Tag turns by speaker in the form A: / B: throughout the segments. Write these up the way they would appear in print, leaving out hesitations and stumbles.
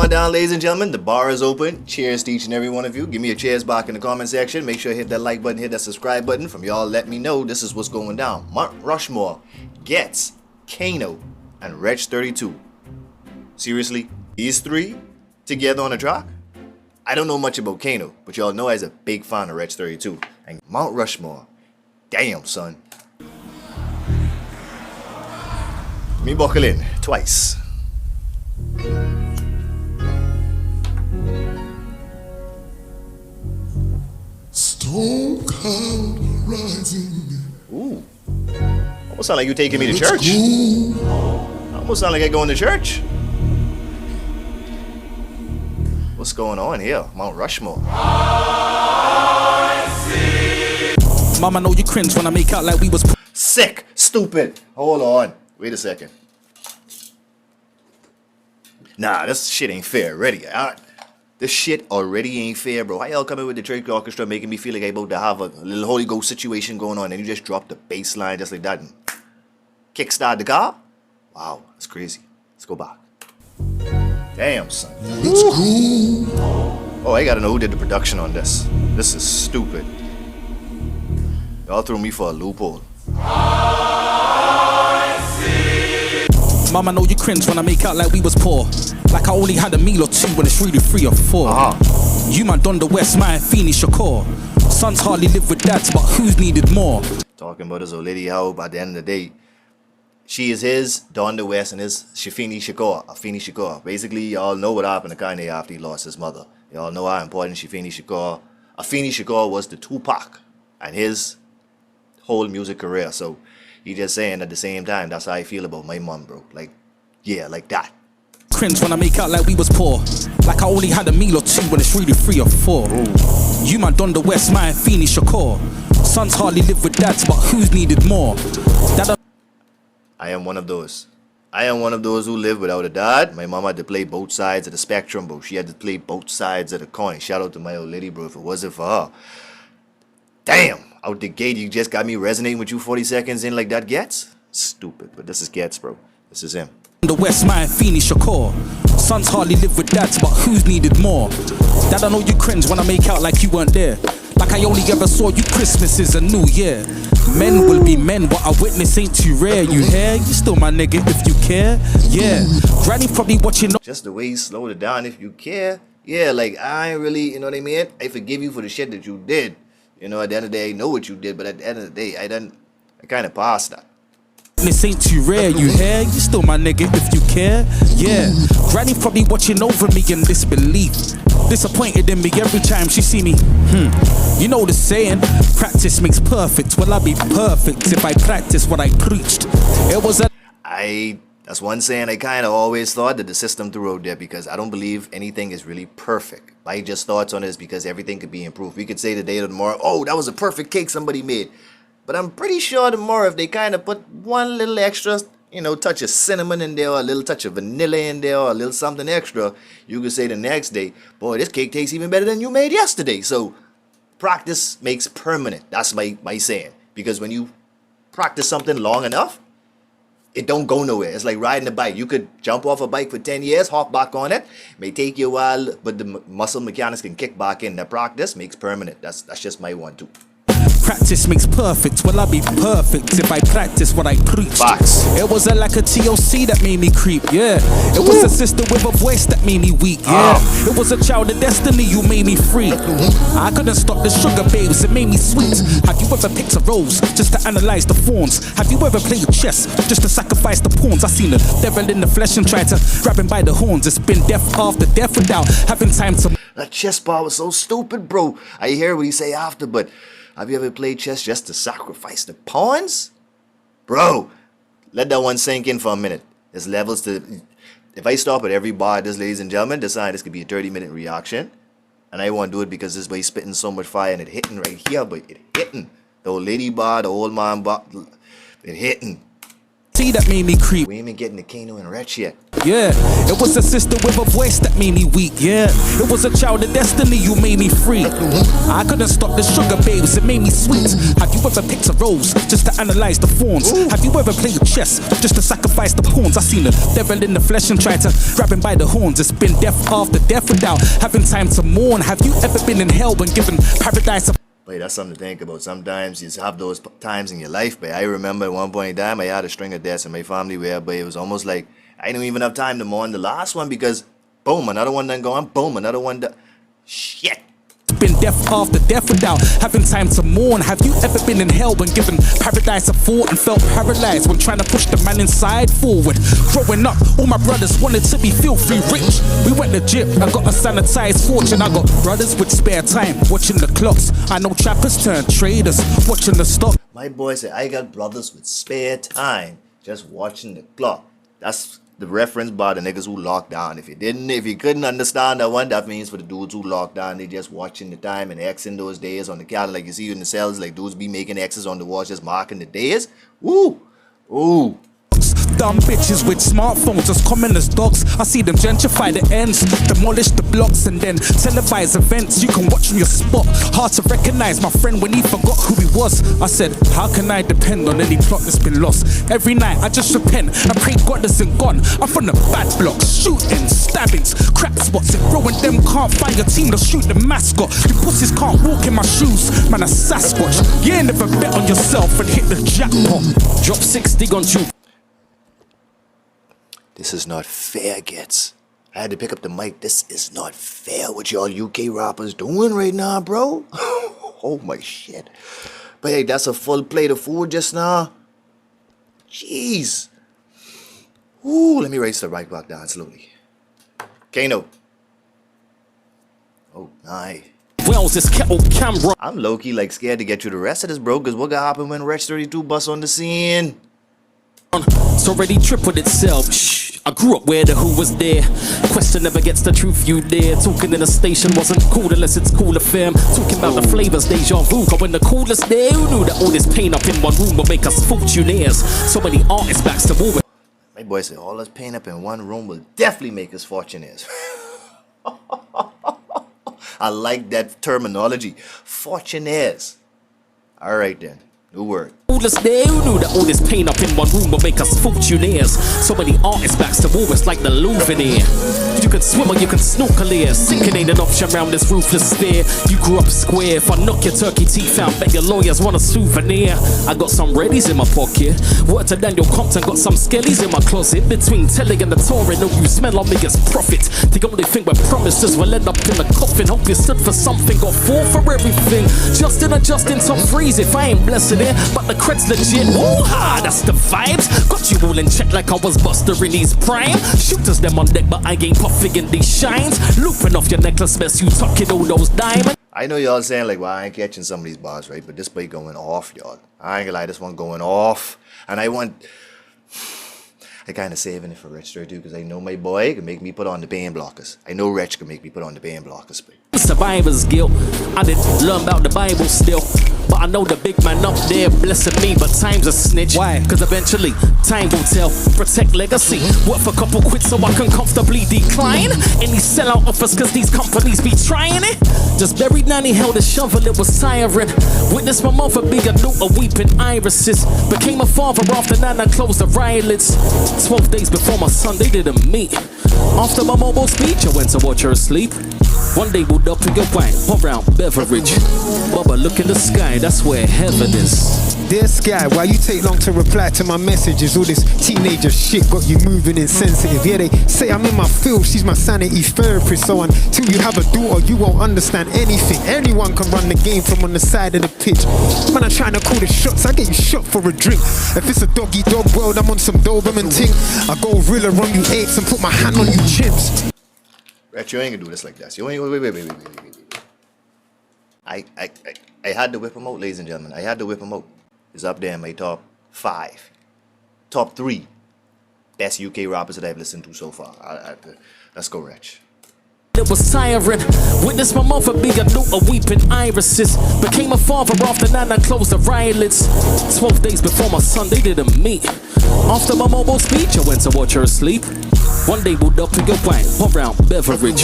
A: going down, ladies and gentlemen. The bar is open. Cheers to each and every one of you. Give me a cheers box in the comment section. Make sure you hit that like button, hit that subscribe button. From y'all, let me know this is what's going down. Mount Rushmore, GHETTS, KANO, and Wretch 32. Seriously, these three together on a track? I don't know much about KANO, but y'all know I was a big fan of Wretch 32. And Mount Rushmore, damn son. Me buckle in twice.
B: Stone cold rising.
A: Ooh. Almost sound like you taking me to church. Almost sound like I going to church. What's going on here? Mount Rushmore.
C: Mama, know you cringe when I make out like we was
A: Sick. Stupid. Hold on. Wait a second. Nah, this shit ain't fair. Ready? This shit already ain't fair, bro. How y'all coming with the church orchestra making me feel like I'm about to have a little Holy Ghost situation going on and you just drop the bass line just like that and kickstart the car? Wow, that's crazy. Let's go back. Damn, son.
B: Let's go.
A: Oh, I gotta know who did the production on this. This is stupid. Y'all threw me for a loophole.
C: Mama, know you cringe when I make out like we was poor. Like I only had a meal or two when it's really 3 or 4. You man done the West, my Feeny Shakur. Sons hardly live with dads, but who's needed more?
A: Talking about his old lady, how at the end of the day, she is his Don the West and his Shafini Shakur. Basically, y'all know what happened to Kanye after he lost his mother. Y'all know how important Shafini Shakur. Afeni Shakur was the Tupac and his whole music career. So he just saying at the same time, that's how I feel about my mom, bro. Like, yeah, like that.
C: Cringe when I make out like we was poor. Like I only had a meal or two when it's really 3 or 4. You man done the West, my Feeny Shakur. Sons hardly live with dads, but who's needed more?
A: I am one of those. I am one of those who live without a dad. My mom had to play both sides of the spectrum, bro. She had to play both sides of the coin. Shout out to my old lady, bro. If it wasn't for her. Damn. Out the gate, you just got me resonating with you 40 seconds in like that GHETTS? Stupid. But this is GHETTS, bro. This is him.
C: The West, my Feeny Shakur. Sons hardly live with dads, but who's needed more? Dad, I know you cringe when I make out like you weren't there. Like I only ever saw you Christmas is a New Year. Men will be men, what I witness ain't too rare. You hear? You still my nigga if you care. Yeah. Granny probably watching.
A: Just the way you slowed it down if you care. Yeah, like I ain't really, you know what I mean? I forgive you for the shit that you did. You know, at the end of the day, I know what you did, but at the end of the day, I kind of passed that.
C: This ain't too rare, you hear? You still my nigga if you care. Yeah. Granny probably watching over me in disbelief. Disappointed in me every time she see me. You know the saying, practice makes perfect. Well, I'll be perfect if I practice what I preached. It was a...
A: That's one saying I kind of always thought that the system threw out there because I don't believe anything is really perfect. My just thoughts on this because everything could be improved. We could say today or tomorrow, oh, that was a perfect cake somebody made. But I'm pretty sure tomorrow if they kind of put one little extra, you know, touch of cinnamon in there or a little touch of vanilla in there or a little something extra, you could say the next day, boy, this cake tastes even better than you made yesterday. So practice makes permanent. That's my saying. Because when you practice something long enough, it don't go nowhere. It's like riding a bike. You could jump off a bike for 10 years, hop back on it. It may take you a while, but the muscle mechanics can kick back in. The practice makes permanent. That's just my one too.
C: Practice makes perfect. Well, I'll be perfect if I practice what I preach.
A: Facts.
C: It was like a TOC that made me creep, yeah. It was a sister with a voice that made me weak, yeah. It was a child of destiny, you made me free. I couldn't stop the sugar babes, it made me sweet. Have you ever picked a rose just to analyze the thorns? Have you ever played chess just to sacrifice the pawns? I seen the devil in the flesh and tried to grab him by the horns. It's been death after death without having time to...
A: That chess part was so stupid, bro. I hear what he say after, but have you ever played chess just to sacrifice the pawns? Bro, let that one sink in for a minute. There's levels to... If I stop at every bar, this, ladies and gentlemen, this could be a 30-minute reaction. And I won't do it because this way he's spitting so much fire and it hitting right here, but it hitting. The old lady bar, the old man bar, it hitting.
C: See that made me creep.
A: We ain't even getting the KANO and Wretch yet.
C: yeah. It was a sister with a voice that made me weak, yeah. It was a child of destiny, you made me free. I couldn't stop the sugar babes, it made me sweet. Have you ever picked a rose just to analyze the thorns? Have you ever played chess just to sacrifice the pawns? I seen the devil in the flesh and tried to grab him by the horns. It's been death after death without having time to mourn. Have you ever been in hell when given paradise?
A: But that's something to think about. Sometimes you have those times in your life, but I remember at one point in time I had a string of deaths in my family where, but it was almost like I didn't even have time to mourn the last one because boom, another one done gone, boom, another one done. Shit.
C: Been death after death without having time to mourn. Have you ever been in hell when given paradise a thought and felt paralyzed when trying to push the man inside forward? Growing up, all my brothers wanted to be filthy rich. We went to gym, I got a sanitized fortune. I got brothers with spare time watching the clocks. I know trappers turn traders watching the stock.
A: My boy said I got brothers with spare time just watching the clock. That's the reference by the niggas who locked down. If you couldn't understand that one, that means for the dudes who locked down, they just watching the time and Xing those days on the calendar. Like you see in the cells, like dudes be making X's on the wall, just marking the days. Woo! Ooh.
C: Dumb bitches with smartphones as common as dogs. I see them gentrify the ends, demolish the blocks, and then televise events you can watch from your spot. Hard to recognize my friend when he forgot who he was. I said, how can I depend on any plot that's been lost? Every night I just repent and pray God isn't gone. I'm from the bad blocks, shooting, stabbings, crack spots. If bro and them can't find your team, they'll shoot the mascot. You pussies can't walk in my shoes, man, a Sasquatch. You ain't never bet on yourself and hit the jackpot. Drop 60 on you.
A: This is not fair, Gets. I had to pick up the mic. This is not fair what y'all UK rappers doing right now, bro. Oh my shit. But hey, that's a full plate of food just now. Jeez. Ooh, let me raise the right back down slowly. Kano. Oh, nice.
C: Wells, this kettle camera.
A: I'm low-key like scared to get you the rest of this, bro, because what gonna happen when Wretch 32 busts on the scene?
C: It's already tripled itself. Shh, I grew up where the who was there. Question never gets the truth, you dare. Talking in a station wasn't cool unless it's cool FM. Talking about the flavors, deja vu. But when the coolest there, who knew that all this pain up in one room will make us fortunaires? So many artists backs the wall.
A: My boy said all this pain up in one room will definitely make us fortunaires. I like that terminology. Fortunaires. All right then. New word.
C: Coolest there, who knew that all this pain up in one room will make us fortunaires? So many artists backs the wall, it's like the Louvre in here. You can swim or you can snorkel here. Sinking ain't an option round this ruthless sphere. You grew up square. If I knock your turkey teeth out, bet your lawyers want a souvenir. I got some readies in my pocket. Word to Daniel Compton, got some skellies in my closet. Between telling and the touring, no you smell on me as profit. The only thing we're promises will end up in the coffin. Hope you stood for something, got fall for everything. Justin adjusting top freeze if I ain't blessing it. But the cred's legit, woo-ha, that's the vibes. Got you all in check like I was Buster in these prime. Shooters them on deck, but I ain't puffing in these shines. Looping off your necklace, mess you tucking all those diamonds.
A: I know y'all saying like, well, I ain't catching some of these bars, right? But this play going off, y'all. I ain't gonna lie, this one going off. And I kind of saving it for Wretch 32 because I know my boy can make me put on the pain blockers. I know Wretch can make me put on the pain blockers, but
C: survivor's guilt. I didn't learn about the Bible still, but I know the big man up there blessing me, but time's a snitch. Why? Cause eventually time will tell. Protect legacy, worth a couple quid so I can comfortably decline any sellout offers cause these companies be trying it. Just buried nanny held a shovel, it was tiring. Witnessed my mother be a daughter weeping irises. Became a father after Nana closed the eyelids. 12 days before my son they didn't meet. After my mobile speech I went to watch her asleep. One day we'll up in your wine, pour around beverage. Bubba, look in the sky, that's where heaven is.
D: Dear Sky, why you take long to reply to my messages? All this teenager shit got you moving insensitive. Yeah, they say I'm in my field, she's my sanity therapist. So until you have a daughter, you won't understand anything. Anyone can run the game from on the side of the pitch. Man, I'm trying to call the shots, I get you shot for a drink. If it's a dog-eat-dog world, I'm on some Doberman ting. I go gorilla on you apes and put my hand on you chimps.
A: Wretch, you ain't gonna do this like this. You ain't wait. I had to whip him out, ladies and gentlemen. I had to whip him out. He's up there in my top 5. Top 3 best UK rappers that I've listened to so far. Let's go, Wretch.
C: It was tiring. Witnessed my mother be a daughter weeping irises. Became a father after Nana closed the eyelids. 12 days before my son they didn't meet. After my mobile speech I went to watch her asleep. One day we'll up in your wine, pop round beverage.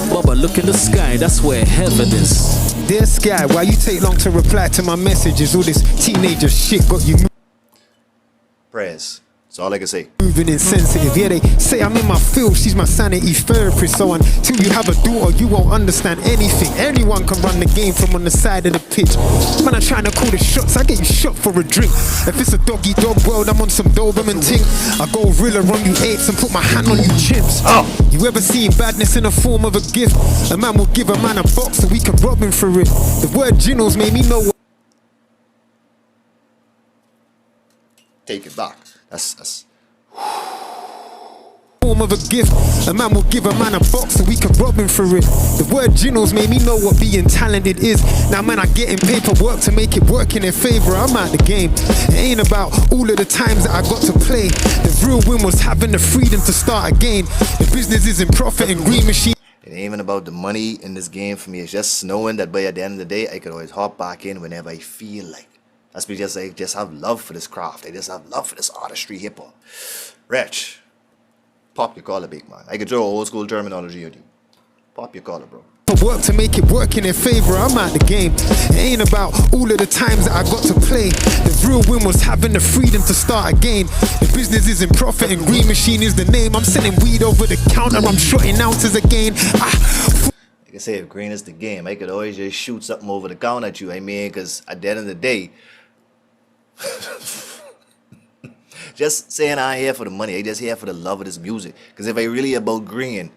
C: Bubba, look in the sky, that's where heaven is.
D: Dear Sky, why you take long to reply to my messages? All this teenager shit got you
A: Prayers. That's all I can say.
D: moving insensitive. Yeah, they say I'm in my field, she's my sanity therapist. So until you have a daughter, you won't understand anything. Anyone can run the game from on the side of the pitch. Man, I'm trying to call the shots, I get you shot for a drink. If it's a doggy dog world, I'm on some Doberman ting. I go Rilla on you apes and put my hand on you chimps. You ever seen badness in the form of a gift? A man will give a man a box so we can rob him for it. The word Ginos made me know what
A: Take it back. That's
D: form of a gift. A man will give a man a box so we can rob him for it. The word Ginos made me know what being talented is. Now man, I get in paperwork to make it work in their favor. I'm out the game. It ain't about all of the times that I got to play. The real win was having the freedom to start again. The business isn't profit and green machine.
A: It ain't even about the money in this game for me. It's just knowing that by at the end of the day, I could always hop back in whenever I feel like. That's because I just have love for this craft. I just have love for this artistry, hip hop. Wretch, pop your collar, big man. I could throw old school terminology at you. Pop your collar, bro.
D: Work to make it work in their favor. I'm out the game. It ain't about all of the times that I got to play. The real win was having the freedom to start again. The business isn't profit and green machine is the name. I'm selling weed over the counter. I'm shorting ounces again.
A: Like I say, if green is the game, I could always just shoot something over the counter at you. I mean, because at the end of the day, just saying I ain't here for the money. I just here for the love of this music. Because if I really about green,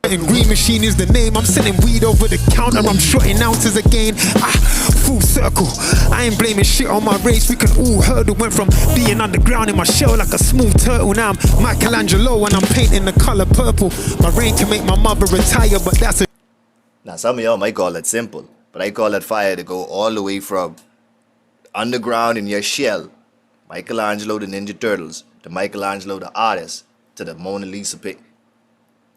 D: and green machine is the name. I'm selling weed over the counter. I'm shorting ounces again. Full circle. I ain't blaming shit on my race. We can all hurdle. Went from being underground in my shell like a smooth turtle. Now I'm Michelangelo and I'm painting the color purple. My rain can make my mother retire, but that's a.
A: now some of y'all might call that simple, but I call that fire to go all the way from underground in your shell, Michelangelo the Ninja Turtles, to Michelangelo the artist, to the Mona Lisa pic.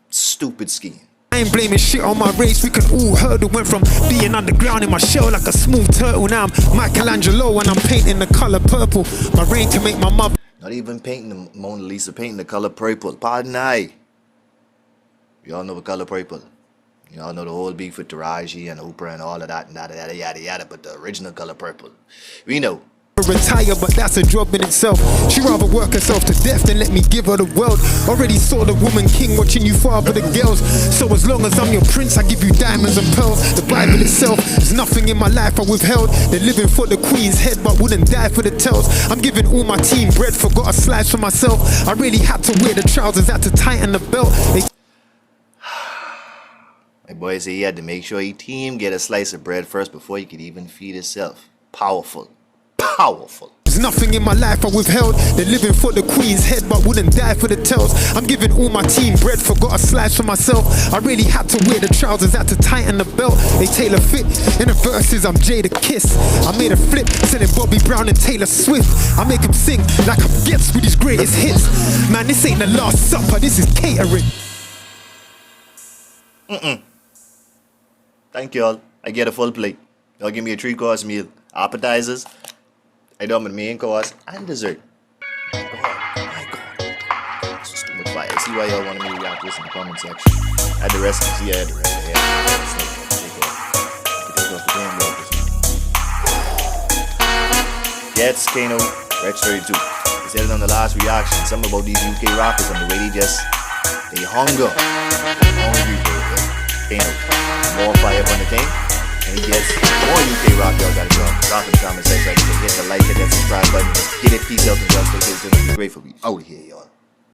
A: Stupid scheme.
D: I ain't blaming shit on my race. We can all hurdle. Went from being underground in my shell like a smooth turtle. Now I'm Michelangelo and I'm painting the color purple. My rain can make my mother.
A: Not even painting the Mona Lisa, painting the color purple. Pardon I. Y'all know the color purple. Y'all know the whole beef with Taraji and Oprah and all of that and yada yada yada, but the original color purple. We know.
D: Retire, but that's a job in itself. She rather work herself to death than let me give her the world. Already saw the woman king watching you father the girls. So as long as I'm your prince, I give you diamonds and pearls. The Bible itself is nothing in my life I withheld. They're living for the queen's head but wouldn't die for the tails. I'm giving all my team bread, forgot a slice for myself. I really had to wear the trousers, had to tighten the belt.
A: My boy said he had to make sure his team get a slice of bread first before he could even feed himself. Powerful. Powerful.
D: There's nothing in my life I withheld. They're living for the queen's head but wouldn't die for the tails. I'm giving all my team bread, forgot a slice for myself. I really had to wear the trousers, had to tighten the belt. They tailor fit. In the verses I'm Jada Kiss. I made a flip, selling Bobby Brown and Taylor Swift. I make him sing like I'm GHETTS with his greatest hits. Man, this ain't the Last Supper, this is catering.
A: Thank y'all. I get a full plate. Y'all give me a 3-course meal. Appetizers. I do my main course and dessert. My God. This is too much fire. See why y'all wanted me to react to this in the comment section. Add the rest. See, I had the rest. Take off the damn walkers. GHETTS, KANO WRETCH 32. He said it on the last reaction. Something about these UK rappers and the way they hunger. Hungry for it. KANO. More fire on the thing. And he gets more UK rock. Y'all gotta drop in the comment section. Hit the like and that subscribe button. Get it, peace out, and just stay tuned. It's gonna be great for me. Out here, y'all.